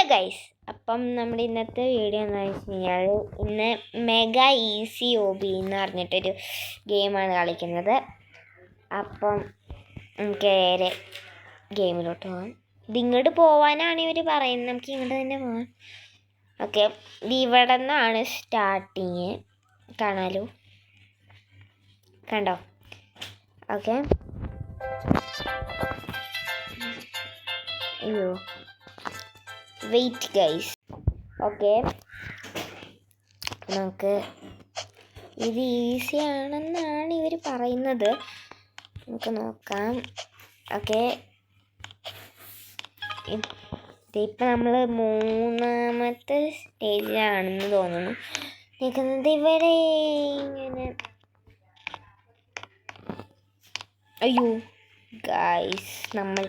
Hello guys, അപ്പം നമ്മുടെ ഇന്നത്തെ വീഡിയോ എന്താണെന്ന് വെച്ച് കഴിഞ്ഞാൽ ഇന്ന് മെഗാ ഈസി ഒബി എന്ന് പറഞ്ഞിട്ടൊരു ഗെയിമാണ് കളിക്കുന്നത്. അപ്പം നമുക്ക് നേരെ ഗെയിമിലോട്ട് പോകാം. ഇതിങ്ങോട്ട് പോകാനാണ് ഇവർ പറയുന്നത്, നമുക്ക് ഇങ്ങോട്ട് തന്നെ പോകാം. ഓക്കെ, ഇത് ഇവിടെ നിന്നാണ് സ്റ്റാർട്ടിങ്. കാണാലോ, കണ്ടോ? ഓക്കെ, അയ്യോ വെയിറ്റ് ഗൈസ്. ഓക്കെ, നമുക്ക് ഇത് ഈസി ആണെന്നാണ് ഇവർ പറയുന്നത്, നമുക്ക് നോക്കാം. ഓക്കെ, ഇതിപ്പോൾ നമ്മൾ 3ാമത്തെ സ്റ്റേജിലാണെന്ന് തോന്നുന്നു നിൽക്കുന്നത്. ഇവിടെ ഇങ്ങനെ അയ്യോ ഗൈസ്, നമ്മൾ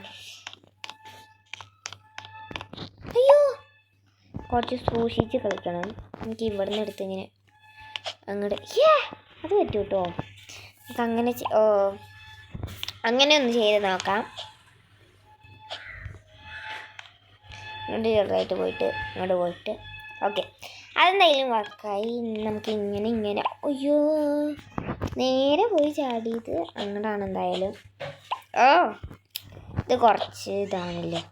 കുറച്ച് സൂക്ഷിച്ച് കളിക്കണം. എനിക്ക് ഇവിടെ നിന്ന് എടുത്ത് ഇങ്ങനെ അങ്ങോട്ട് അത് പറ്റും കേട്ടോ. നമുക്ക് അങ്ങനെ ഒന്ന് ചെയ്ത് നോക്കാം. ഇങ്ങോട്ട് ചെറുതായിട്ട് പോയിട്ട് ഇങ്ങോട്ട് പോയിട്ട് ഓക്കെ, അതെന്തായാലും വർക്കായി. നമുക്ക് ഇങ്ങനെ അയ്യോ നേരെ പോയി ചാടിയത് അങ്ങോട്ടാണ് എന്തായാലും. ഇത് കുറച്ച് ഇതാണല്ലോ,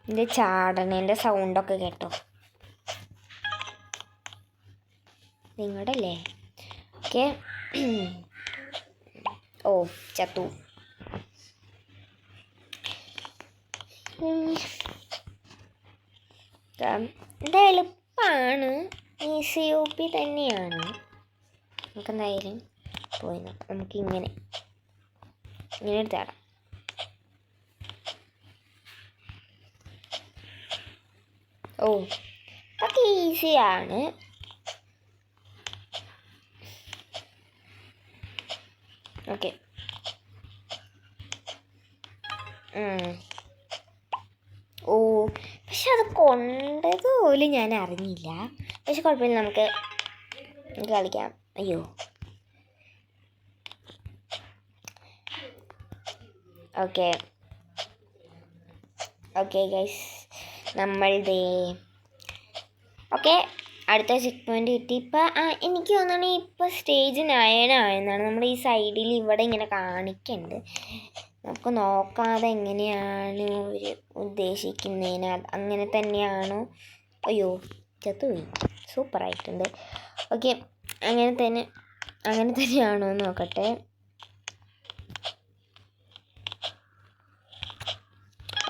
ഇതിൻ്റെ ചാടണേൻ്റെ സൗണ്ടൊക്കെ കേട്ടോ. നിങ്ങളുടെയല്ലേ? ഓക്കെ, ഓ ചത്തു. ഇത് എളുപ്പമാണ്, ഈസി ഒബി തന്നെയാണ്. നമുക്കെന്തായാലും പോയി നോക്കാം. നമുക്കിങ്ങനെ എടുത്താടാം. ഓ അതൊക്കെ ഈസിയാണ്. ഓക്കെ, ഓ പക്ഷെ അത് കൊണ്ടത് പോലും ഞാൻ അറിഞ്ഞില്ല. പക്ഷെ കുഴപ്പമില്ല, നമുക്ക് കളിക്കാം. അയ്യോ ഓക്കെ ഓക്കെ ഗൈസ്, നമ്മളുടെ ഓക്കെ അടുത്ത ചെക്ക് പോയിന്റ് കിട്ടി. ഇപ്പം എനിക്ക് തോന്നുന്നു ഇപ്പോൾ സ്റ്റേജ് 9 ആയെന്നാണ് നമ്മുടെ ഈ സൈഡിൽ ഇവിടെ ഇങ്ങനെ കാണിക്കുന്നുണ്ട്. നമുക്ക് നോക്കാതെ എങ്ങനെയാണ് ഒരു ഉദ്ദേശിക്കുന്നതിന് അങ്ങനെ തന്നെയാണോ? അയ്യോ ചത്തുപോയി, സൂപ്പറായിട്ടുണ്ട്. ഓക്കെ, അങ്ങനെ തന്നെയാണോ എന്ന് നോക്കട്ടെ.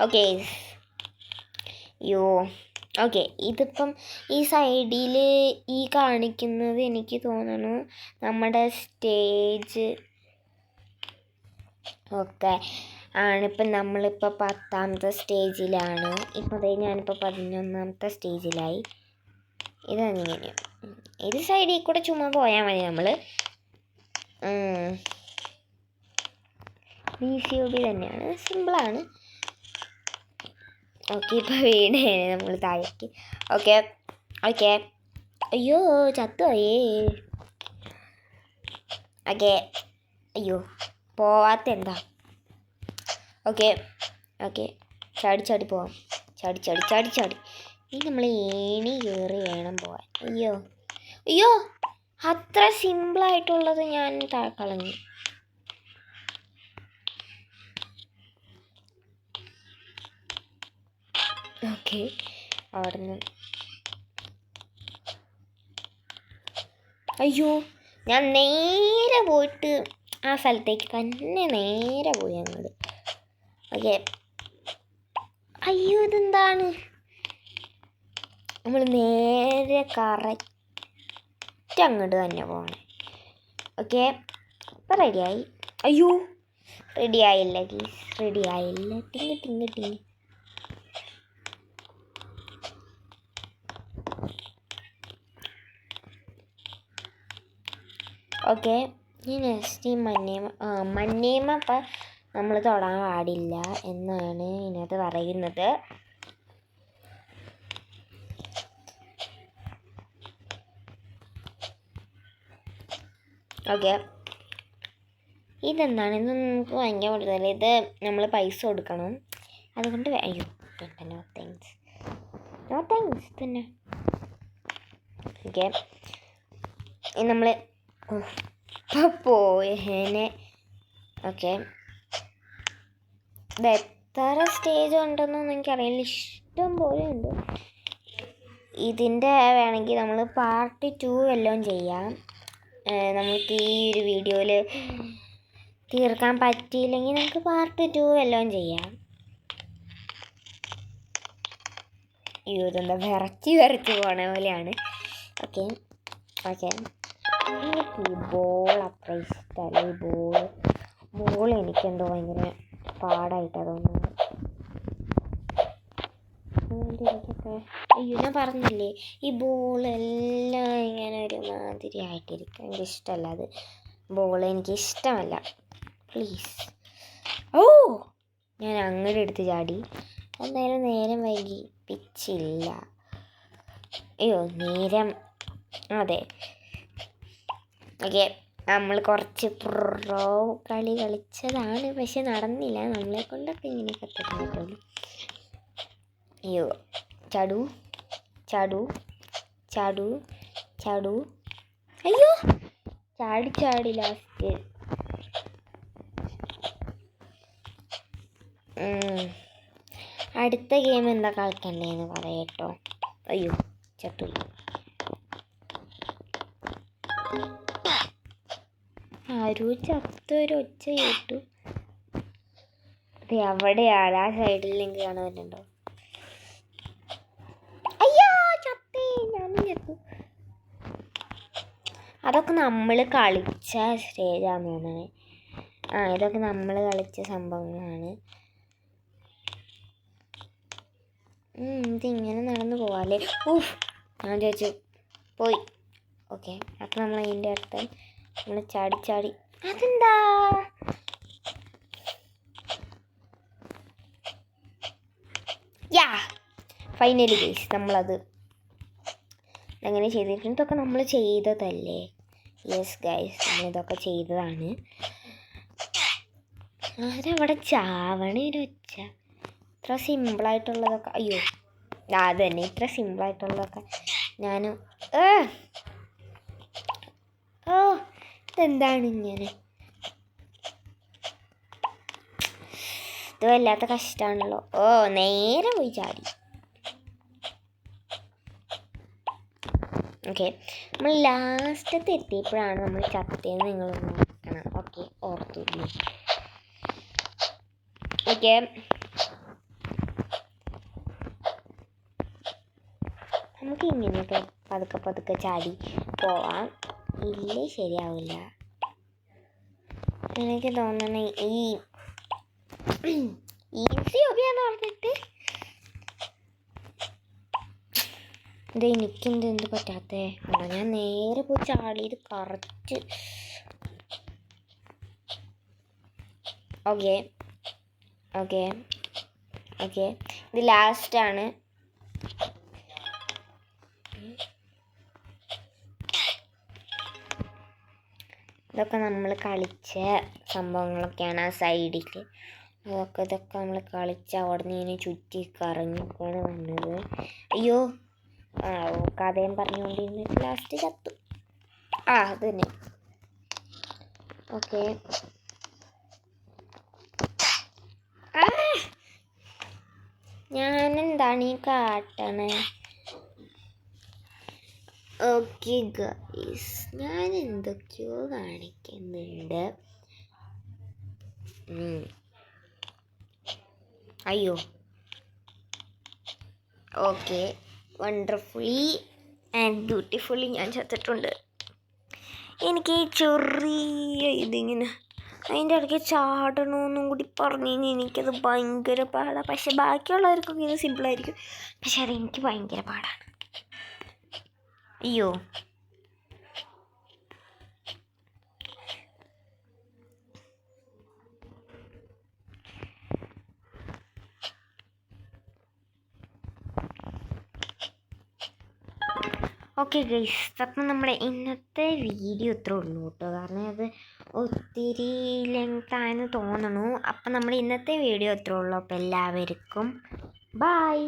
ഓക്കെ യോ ഓക്കെ, ഇതിപ്പം ഈ സൈഡിൽ ഈ കാണിക്കുന്നത് എനിക്ക് തോന്നുന്നു നമ്മുടെ സ്റ്റേജ് ഓക്കെ ആണിപ്പം. നമ്മളിപ്പോൾ 10ാമത്തെ സ്റ്റേജിലാണ്. ഇപ്പോൾ ഞാനിപ്പോൾ 11ാമത്തെ സ്റ്റേജിലായി. ഇതങ്ങനെ ഇത് സൈഡിൽ കൂടെ ചുമ്മാ പോയാൽ മതി. നമ്മൾ ഈസി ഒബി തന്നെയാണ്, സിമ്പിളാണ്. ഓക്കെ, ഇപ്പോൾ വീട് നമ്മൾ താഴേക്ക്. ഓക്കെ ഓക്കെ, അയ്യോ ചത്തുപോയേ. ഓക്കെ, അയ്യോ പോവാത്ത എന്താ. ഓക്കെ ഓക്കെ, ചാടി പോവാം. ചാടി ഇനി നമ്മൾ ഏണി കയറി വേണം പോവാൻ. അയ്യോ അത്ര സിമ്പിളായിട്ടുള്ളത് ഞാൻ കളഞ്ഞു. ഓക്കെ, അവിടുന്ന് അയ്യോ ഞാൻ നേരെ പോയിട്ട് ആ സ്ഥലത്തേക്ക് തന്നെ നേരെ പോയി അങ്ങോട്ട്. ഓക്കെ, അയ്യോ ഇതെന്താണ്, നമ്മൾ നേരെ കറക്റ്റ് അങ്ങോട്ട് തന്നെ പോകണം. ഓക്കെ, ഇപ്പം റെഡിയായി. അയ്യോ റെഡിയായില്ല ഗീസ്, റെഡിയായില്ല. ടിങ് ഓക്കെ, ഈ നെക്സ്റ്റ് മന്നേമ അപ്പം നമ്മൾ തൊടാൻ പാടില്ല എന്നാണ് ഇതിനകത്ത് പറയുന്നത്. ഓക്കെ, ഇതെന്താണ്? ഇത് നമുക്ക് ഭയങ്കര കൂടുതൽ. ഇത് നമ്മൾ പൈസ കൊടുക്കണം, അതുകൊണ്ട് അയ്യോ പെട്ടെന്ന് താങ്ക്സ് തന്നെ. ഓക്കെ, നമ്മൾ പോയേനെ. ഓക്കെ, ഇത് എത്ര സ്റ്റേജ് ഉണ്ടെന്നൊന്നും എനിക്കറിയില്ല, ഇഷ്ടം പോലെ ഉണ്ട്. ഇതിൻ്റെ വേണമെങ്കിൽ നമ്മൾ പാർട്ട് 2 വല്ലതും ചെയ്യാം. നമുക്ക് ഈ ഒരു വീഡിയോയിൽ തീർക്കാൻ പറ്റിയില്ലെങ്കിൽ നമുക്ക് പാർട്ട് 2 വല്ലതും ചെയ്യാം. ഇതെന്താ വിറച്ച് പോണ പോലെയാണ്. ഓക്കെ ഓക്കെ, എനിക്ക് ഈ ബോൾ അത്ര ഇഷ്ടമല്ല. ഈ ബോൾ എനിക്കെന്തോ ഭയങ്കര പാടായിട്ടാണ് തോന്നുന്നത്. അയ്യോ, ഞാൻ പറഞ്ഞില്ലേ ഈ ബോളെല്ലാം ഇങ്ങനെ ഒരു മാതിരി ആയിട്ടിരിക്കും. എനിക്കിഷ്ടമല്ല അത്. ബോൾ എനിക്കിഷ്ടമല്ല. പ്ലീസ്. ഓ, ഞാൻ അങ്ങോട്ട് എടുത്ത് ചാടി. എന്തായാലും നേരം വൈകി, പിച്ചില്ല. അയ്യോ, നേരം. അതെ, ഓക്കെ, നമ്മൾ കുറച്ച് പ്രോ കളി കളിച്ചതാണ്, പക്ഷെ നടന്നില്ല. നമ്മളെ കൊണ്ടൊക്കെ ഇങ്ങനെയൊക്കെ തരാൻ പറ്റുള്ളൂ. അയ്യോ, ചാടു ചാടു ചാടു ചാടു. അയ്യോ, ചാടി ലാസ്റ്റ്. അടുത്ത ഗെയിം എന്താ കളിക്കണ്ടേന്ന് പറയട്ടോ. അയ്യോ, ചത്തു. ആരോ ചത്തൊരൊച്ച കേട്ടു. അതെ, അവിടെയാണ്, ആ സൈഡിലേക്ക് കാണാൻ പറ്റുന്നുണ്ടോ? അയ്യോ, ചത്തേ, ഞാനും ചത്തു. അതൊക്കെ നമ്മൾ കളിച്ച സ്റ്റേജാന്ന് തോന്നണേ. ഇതൊക്കെ നമ്മൾ കളിച്ച സംഭവങ്ങളാണ്. ഇതിങ്ങനെ നടന്നു പോവാല്ലേ. ഊഫ്, ഞാൻ ചോദിച്ചു പോയി. ഓക്കെ, അപ്പം നമ്മൾ അതിൻ്റെ അടുത്ത് നമ്മൾ ചാടി. അതെന്താ? യാ, ഫൈനലി ഗൈസ്, നമ്മളത് അങ്ങനെ ചെയ്തിട്ടുണ്ട്. ഇതൊക്കെ നമ്മൾ ചെയ്തതല്ലേ? യെസ് ഗൈസ്, നമ്മളിതൊക്കെ ചെയ്തതാണ്. ആരവിടെ ചാവണൊരൊച്ച. ഇത്ര സിമ്പിളായിട്ടുള്ളതൊക്കെ. അയ്യോ, അത് തന്നെ, ഇത്ര സിമ്പിളായിട്ടുള്ളതൊക്കെ ഞാൻ ഇതെന്താണ് ഇങ്ങനെ? ഇത് വല്ലാത്ത കഷ്ടമാണല്ലോ. നേരെ പോയി ചാടി. ഓക്കെ, നമ്മൾ ലാസ്റ്റത്തെ എത്തിയപ്പോഴാണ് നമ്മൾ ചത്തേന്ന് നിങ്ങൾ നോക്കണം. ഓക്കെ, ഓർത്തു. ഓക്കെ, നമുക്ക് ഇങ്ങനെയൊക്കെ പതുക്കെ ചാടി പോവാം. ഇല്ലേ ശരിയാവില്ല. എനിക്ക് തോന്നണേ ഈ ഈസി ഹോബിയാന്ന് പറഞ്ഞിട്ട് ഇത് എനിക്കെന്ത് പറ്റാത്തേ. ഞാൻ നേരെ പോയി ചാടിയത് കറക്റ്റ്. ഓക്കെ ഓക്കെ ഓക്കെ, ഇത് ലാസ്റ്റാണ്. ഇതൊക്കെ നമ്മൾ കളിച്ച സംഭവങ്ങളൊക്കെയാണ്. ആ സൈഡിൽ ഇതൊക്കെ നമ്മൾ കളിച്ച അവിടെ നിന്ന് ഇങ്ങനെ ചുറ്റി കറങ്ങിയൊക്കെയാണ് വന്നത്. അയ്യോ, കഥയും പറഞ്ഞുകൊണ്ടിരുന്നിട്ട് ലാസ്റ്റ് ചത്തു. അത് തന്നെ. ഓക്കെ, ഞാനെന്താണ് ഈ കാട്ടണേ? ഓക്കെ ഗൈസ്, ഞാൻ എന്തൊക്കെയോ കാണിക്കുന്നുണ്ട്. അയ്യോ, ഓക്കെ, വണ്ടർഫുള്ളി ആൻഡ് ബ്യൂട്ടിഫുള്ളി ഞാൻ ചത്തിട്ടുണ്ട്. എനിക്ക് ഈ ചെറിയ ഇതിങ്ങനെ അതിൻ്റെ ഇടയ്ക്ക് ചാടണമെന്നും കൂടി പറഞ്ഞു കഴിഞ്ഞാൽ എനിക്കത് ഭയങ്കര പാടാണ്. പക്ഷെ ബാക്കിയുള്ളവർക്കൊക്കെ ഇത് സിമ്പിളായിരിക്കും, പക്ഷെ അതെനിക്ക് ഭയങ്കര പാടാണ്. അയ്യോ, ഓക്കെ ഗൈസ്, അപ്പം നമ്മുടെ ഇന്നത്തെ വീഡിയോ ഇത്രേ ഉള്ളൂ കേട്ടോ. കാരണം അത് ഒത്തിരി ലെങ്തായെന്ന് തോന്നണു. അപ്പം നമ്മുടെ ഇന്നത്തെ വീഡിയോ ഇത്രേ ഉള്ളൂ. അപ്പോൾ എല്ലാവർക്കും ബൈ.